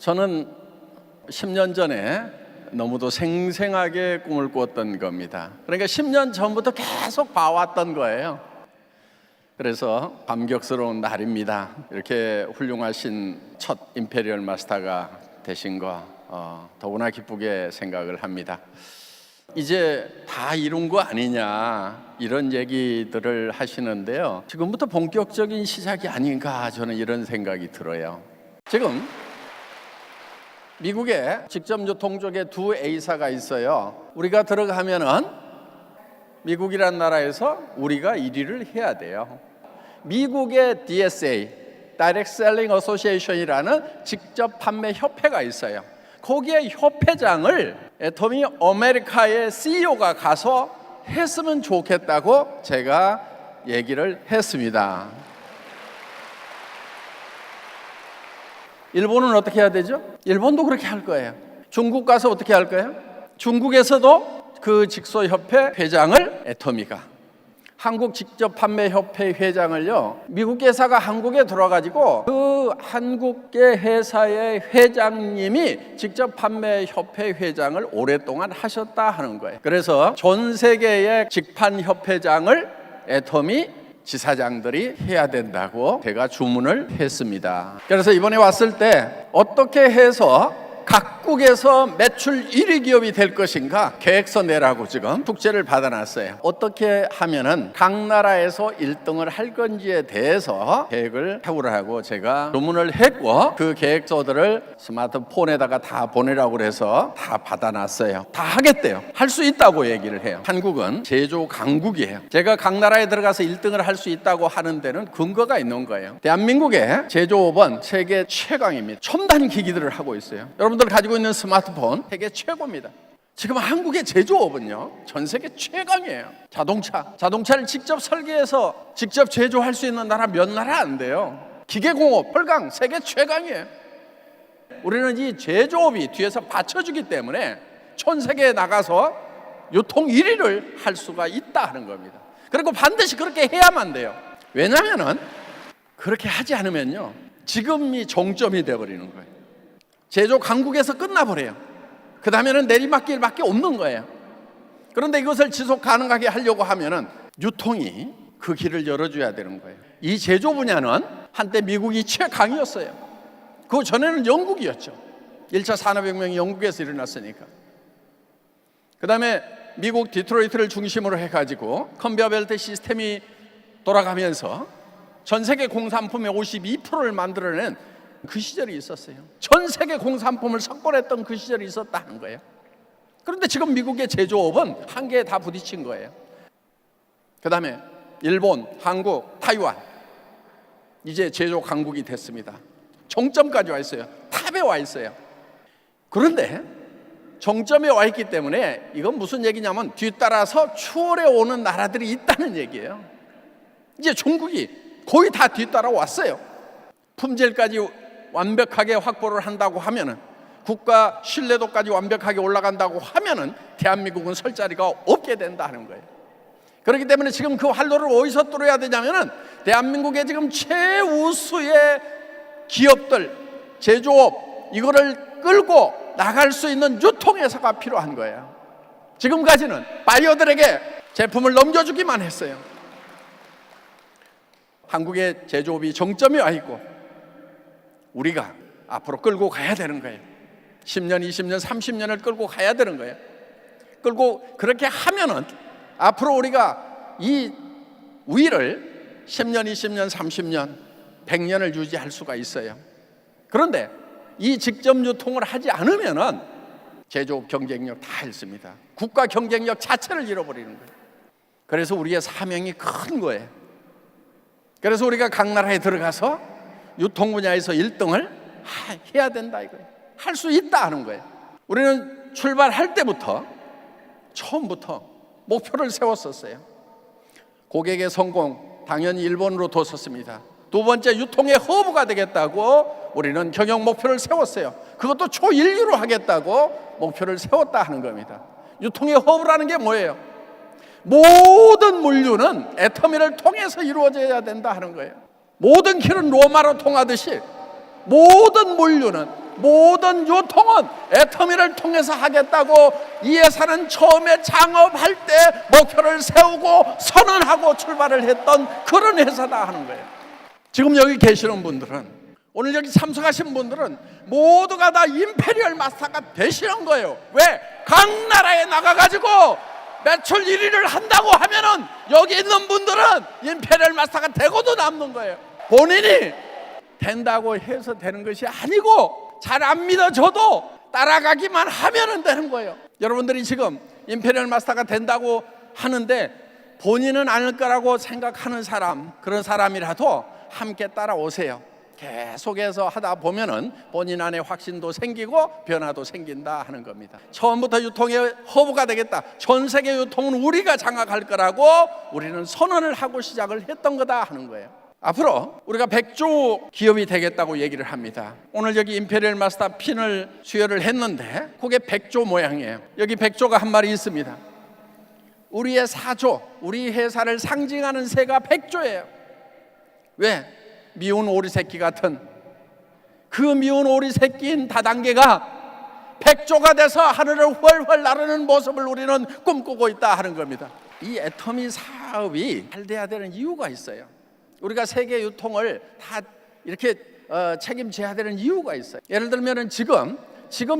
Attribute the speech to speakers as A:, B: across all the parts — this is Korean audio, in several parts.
A: 저는 10년 전에 너무도 생생하게 꿈을 꾸었던 겁니다. 그러니까 10년 전부터 계속 봐왔던 거예요. 그래서 감격스러운 날입니다. 이렇게 훌륭하신 첫 임페리얼 마스터가 되신 거 더구나 기쁘게 생각을 합니다. 이제 다 이룬 거 아니냐 이런 얘기들을 하시는데요, 지금부터 본격적인 시작이 아닌가 저는 이런 생각이 들어요. 지금 미국에 직접유통 쪽에 두 A사가 있어요. 우리가 들어가면은 미국이란 나라에서 우리가 1위를 해야 돼요. 미국의 DSA, Direct Selling Association이라는 직접 판매 협회가 있어요. 거기에 협회장을 애터미 아메리카의 CEO가 가서 했으면 좋겠다고 제가 얘기를 했습니다. 일본은 어떻게 해야 되죠? 일본도 그렇게 할 거예요. 중국 가서 어떻게 할 거예요? 중국에서도 그 직소협회 회장을 애터미가, 한국 직접 판매 협회 회장을요, 미국 회사가 한국에 들어가지고 그 한국계 회사의 회장님이 직접 판매 협회 회장을 오랫동안 하셨다 하는 거예요. 그래서 전 세계의 직판 협회장을 애터미 지사장들이 해야 된다고 제가 주문을 했습니다. 그래서 이번에 왔을 때 어떻게 해서 각국에서 매출 1위 기업이 될 것인가 계획서 내라고 지금 숙제를 받아놨어요. 어떻게 하면은 각 나라에서 1등을 할 건지에 대해서 계획을 세우라고 제가 주문을 했고, 그 계획서들을 스마트폰에다가 다 보내라고 그래서 다 받아놨어요. 다 하겠대요. 할 수 있다고 얘기를 해요. 한국은 제조 강국이에요. 제가 각 나라에 들어가서 1등을 할 수 있다고 하는 데는 근거가 있는 거예요. 대한민국의 제조업은 세계 최강입니다. 첨단 기기들을 하고 있어요. 여러분들 가지고 있는 스마트폰 세계 최고입니다. 지금 한국의 제조업은요, 전 세계 최강이에요. 자동차를 직접 설계해서 직접 제조할 수 있는 나라 몇 나라 안 돼요. 기계공업, 혈강 세계 최강이에요. 우리는 이 제조업이 뒤에서 받쳐주기 때문에 전 세계에 나가서 유통 1위를 할 수가 있다 하는 겁니다. 그리고 반드시 그렇게 해야만 돼요. 왜냐하면 그렇게 하지 않으면요, 지금이 정점이 돼버리는 거예요. 제조 강국에서 끝나버려요. 그 다음에는 내리막길밖에 없는 거예요. 그런데 이것을 지속 가능하게 하려고 하면은 유통이 그 길을 열어줘야 되는 거예요. 이 제조 분야는 한때 미국이 최강이었어요. 그 전에는 영국이었죠. 1차 산업혁명이 영국에서 일어났으니까. 그 다음에 미국 디트로이트를 중심으로 해가지고 컨베어 벨트 시스템이 돌아가면서 전 세계 공산품의 52%를 만들어낸 그 시절이 있었어요. 전 세계 공산품을 석권했던 그 시절이 있었다는 거예요. 그런데 지금 미국의 제조업은 한계에 다 부딪힌 거예요. 그 다음에 일본, 한국, 타이완, 이제 제조 강국이 됐습니다. 정점까지 와 있어요. 탑에 와 있어요. 그런데 정점에 와 있기 때문에 이건 무슨 얘기냐면 뒤따라서 추월해 오는 나라들이 있다는 얘기예요. 이제 중국이 거의 다 뒤따라 왔어요. 품질까지 완벽하게 확보를 한다고 하면은, 국가 신뢰도까지 완벽하게 올라간다고 하면은 대한민국은 설 자리가 없게 된다 하는 거예요. 그렇기 때문에 지금 그 활로를 어디서 뚫어야 되냐면은 대한민국의 지금 최우수의 기업들, 제조업, 이거를 끌고 나갈 수 있는 유통회사가 필요한 거예요. 지금까지는 바이어들에게 제품을 넘겨주기만 했어요. 한국의 제조업이 정점에 와 있고 우리가 앞으로 끌고 가야 되는 거예요. 10년, 20년, 30년을 끌고 가야 되는 거예요. 끌고 그렇게 하면은 앞으로 우리가 이 우위를 10년, 20년, 30년, 100년을 유지할 수가 있어요. 그런데 이 직접 유통을 하지 않으면은 제조업 경쟁력 다 잃습니다. 국가 경쟁력 자체를 잃어버리는 거예요. 그래서 우리의 사명이 큰 거예요. 그래서 우리가 각 나라에 들어가서 유통 분야에서 1등을 해야 된다 이거예요. 할 수 있다 하는 거예요. 우리는 출발할 때부터 처음부터 목표를 세웠었어요. 고객의 성공 당연히 1번으로 뒀었습니다. 두 번째, 유통의 허브가 되겠다고 우리는 경영 목표를 세웠어요. 그것도 초일류로 하겠다고 목표를 세웠다 하는 겁니다. 유통의 허브라는 게 뭐예요? 모든 물류는 애터미를 통해서 이루어져야 된다 하는 거예요. 모든 길은 로마로 통하듯이 모든 물류는 모든 유통은 애터미를 통해서 하겠다고 이 회사는 처음에 창업할 때 목표를 세우고 선언하고 출발을 했던 그런 회사다 하는 거예요. 지금 여기 계시는 분들은, 오늘 여기 참석하신 분들은 모두가 다 임페리얼 마스터가 되시는 거예요. 왜? 각 나라에 나가가지고 매출 1위를 한다고 하면은 여기 있는 분들은 임페리얼 마스터가 되고도 남는 거예요. 본인이 된다고 해서 되는 것이 아니고 잘 안 믿어져도 따라가기만 하면은 되는 거예요. 여러분들이 지금 임페리얼 마스터가 된다고 하는데 본인은 아닐 거라고 생각하는 사람, 그런 사람이라도 함께 따라오세요. 계속해서 하다 보면은 본인 안에 확신도 생기고 변화도 생긴다 하는 겁니다. 처음부터 유통의 허브가 되겠다, 전 세계 유통은 우리가 장악할 거라고 우리는 선언을 하고 시작을 했던 거다 하는 거예요. 앞으로 우리가 100조 기업이 되겠다고 얘기를 합니다. 오늘 여기 임페리얼 마스터 핀을 수여를 했는데 그게 100조 모양이에요. 여기 100조가 한 마리 있습니다. 우리의 사조, 우리 회사를 상징하는 새가 100조예요. 왜? 미운 오리 새끼 같은 그 미운 오리 새끼인 다단계가 100조가 돼서 하늘을 훨훨 나르는 모습을 우리는 꿈꾸고 있다 하는 겁니다. 이 애터미 사업이 잘 돼야 되는 이유가 있어요. 우리가 세계 유통을 다 이렇게 책임져야 되는 이유가 있어요. 예를 들면은 지금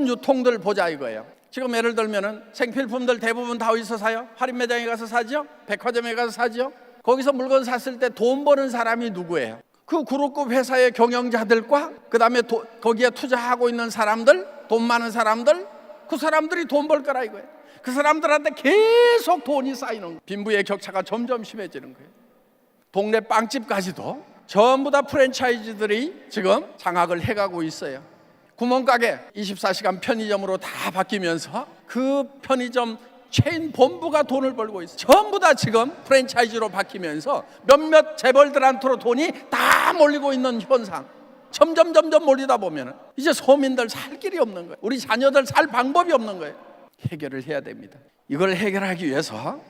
A: 유통들 보자 이거예요. 지금 예를 들면은 생필품들 대부분 다 어디서 사요? 할인 매장에 가서 사죠? 백화점에 가서 사죠? 거기서 물건 샀을 때 돈 버는 사람이 누구예요? 그 그룹급 회사의 경영자들과 그 다음에 거기에 투자하고 있는 사람들, 돈 많은 사람들, 그 사람들이 돈 벌 거라 이거예요. 그 사람들한테 계속 돈이 쌓이는 거예요. 빈부의 격차가 점점 심해지는 거예요. 동네 빵집까지도 전부 다 프랜차이즈들이 지금 장악을 해가고 있어요. 구멍가게 24시간 편의점으로 다 바뀌면서 그 편의점 체인 본부가 돈을 벌고 있어요. 전부 다 지금 프랜차이즈로 바뀌면서 몇몇 재벌들한테로 돈이 다 몰리고 있는 현상. 점점 몰리다 보면 이제 서민들 살 길이 없는 거예요. 우리 자녀들 살 방법이 없는 거예요. 해결을 해야 됩니다. 이걸 해결하기 위해서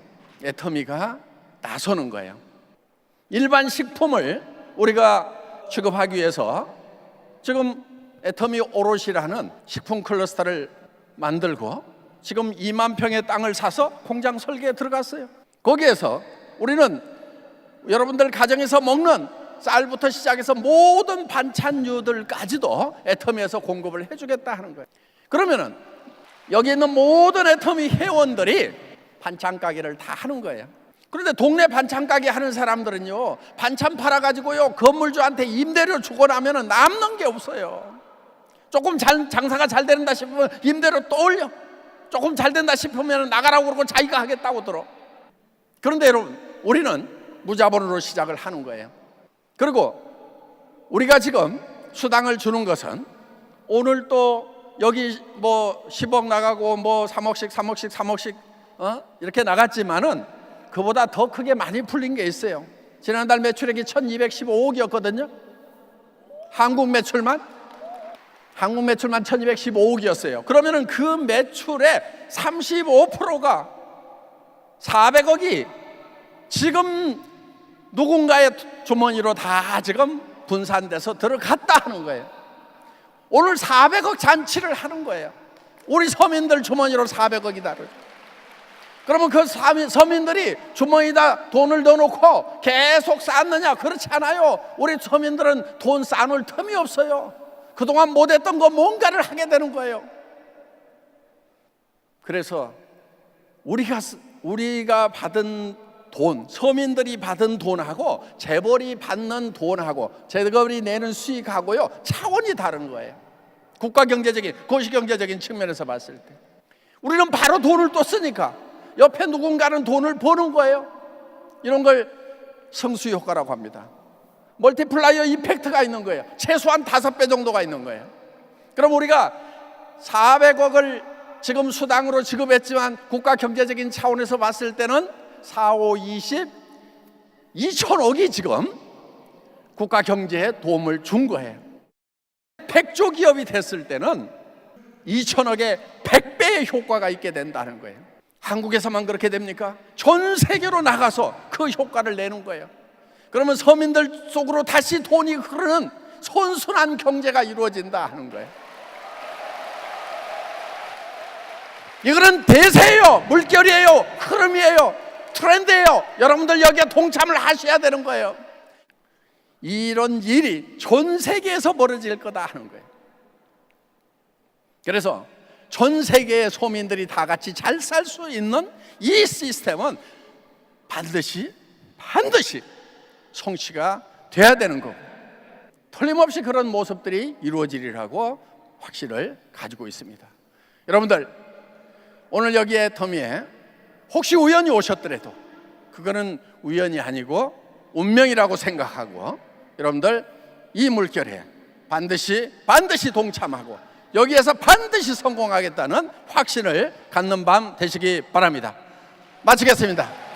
A: 애터미가 나서는 거예요. 일반 식품을 우리가 취급하기 위해서 지금 애터미 오롯이라는 식품 클러스터를 만들고 지금 2만 평의 땅을 사서 공장 설계에 들어갔어요. 거기에서 우리는 여러분들 가정에서 먹는 쌀부터 시작해서 모든 반찬류들까지도 애터미에서 공급을 해주겠다 하는 거예요. 그러면은 여기 있는 모든 애터미 회원들이 반찬 가게를 다 하는 거예요. 그런데 동네 반찬 가게 하는 사람들은요, 반찬 팔아가지고요 건물주한테 임대료 주고 나면은 남는 게 없어요. 조금 장사가 잘 된다 싶으면 임대료 또 올려. 조금 잘 된다 싶으면 나가라고 그러고 자기가 하겠다고 들어. 그런데 여러분, 우리는 무자본으로 시작을 하는 거예요. 그리고 우리가 지금 수당을 주는 것은 오늘 또 여기 뭐 10억 나가고 뭐 3억씩 이렇게 나갔지만은 그보다 더 크게 많이 풀린 게 있어요. 지난달 매출액이 1215억이었거든요. 한국 매출만 1215억이었어요. 그러면은 그 매출의 35%가 400억이 지금 누군가의 주머니로 다 지금 분산돼서 들어갔다 하는 거예요. 오늘 400억 잔치를 하는 거예요. 우리 서민들 주머니로 400억이다. 그러면 그 서민들이 주머니에다 돈을 넣어놓고 계속 쌓느냐? 그렇지 않아요. 우리 서민들은 돈 쌓아놓을 틈이 없어요. 그동안 못했던 거 뭔가를 하게 되는 거예요. 그래서 우리가 받은 돈, 서민들이 받은 돈하고 재벌이 받는 돈하고 재벌이 내는 수익하고요 차원이 다른 거예요. 국가경제적인, 거시경제적인 측면에서 봤을 때 우리는 바로 돈을 또 쓰니까 옆에 누군가는 돈을 버는 거예요. 이런 걸 성수효과라고 합니다. 멀티플라이어 이펙트가 있는 거예요. 최소한 5배 정도가 있는 거예요. 그럼 우리가 400억을 지금 수당으로 지급했지만 국가 경제적인 차원에서 봤을 때는 4, 5, 20, 2천억이 지금 국가 경제에 도움을 준 거예요. 100조 기업이 됐을 때는 2천억의 100배의 효과가 있게 된다는 거예요. 한국에서만 그렇게 됩니까? 전 세계로 나가서 그 효과를 내는 거예요. 그러면 서민들 속으로 다시 돈이 흐르는 선순환 경제가 이루어진다 하는 거예요. 이거는 대세예요. 물결이에요. 흐름이에요. 트렌드예요. 여러분들 여기에 동참을 하셔야 되는 거예요. 이런 일이 전 세계에서 벌어질 거다 하는 거예요. 그래서 전 세계의 소민들이 다 같이 잘 살 수 있는 이 시스템은 반드시 성취가 돼야 되는 거고, 틀림없이 그런 모습들이 이루어지리라고 확신을 가지고 있습니다. 여러분들, 오늘 여기에 터미에 혹시 우연히 오셨더라도 그거는 우연이 아니고 운명이라고 생각하고, 여러분들 이 물결에 반드시 동참하고 여기에서 반드시 성공하겠다는 확신을 갖는 밤 되시기 바랍니다. 마치겠습니다.